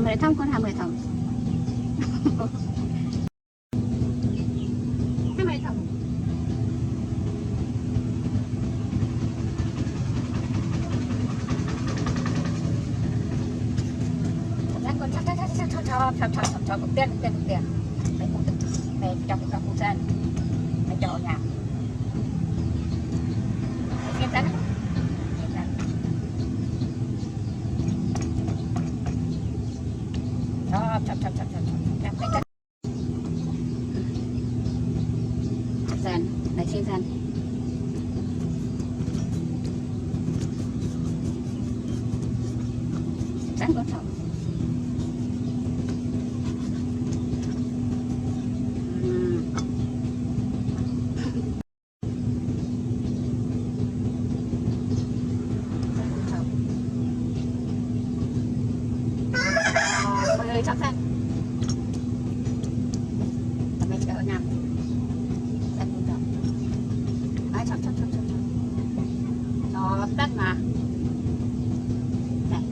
10 thông con 20 thông. 20 thông. Đang con cho một tiền để một để trong cái cục sen để cho nhà xem ra sen này xin sen sen con thầu chắc sen mình chờ nhầm sen con thầu ai chắc cho đất mà này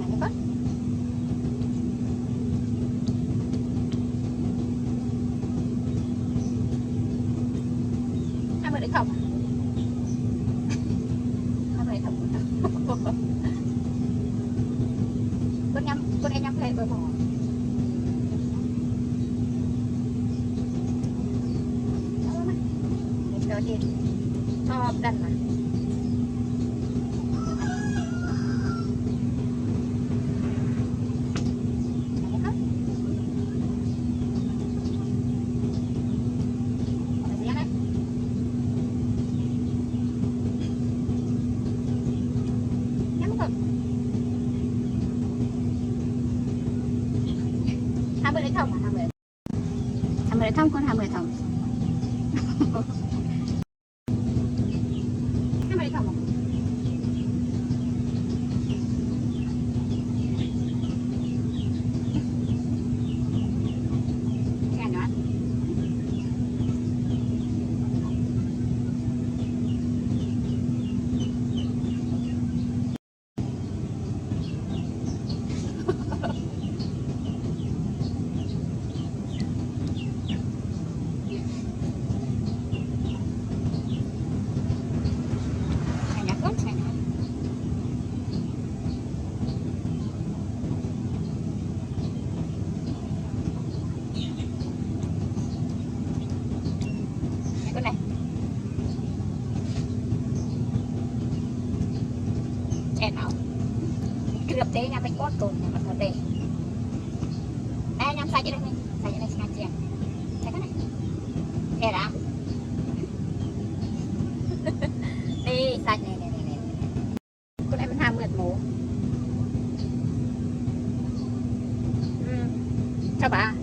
này con em ở đấy không con em nhắm lại bờ bỏ đó đi cho đần mà thông à 20 thông con 20 thông 20 thông à? Nghe nói nào được thế nhà mình có tồn mà có thể đây nhắm sai đây sai ngay tiền sai cái này kẻ đã đi sạch này con em 20 mũ cho bà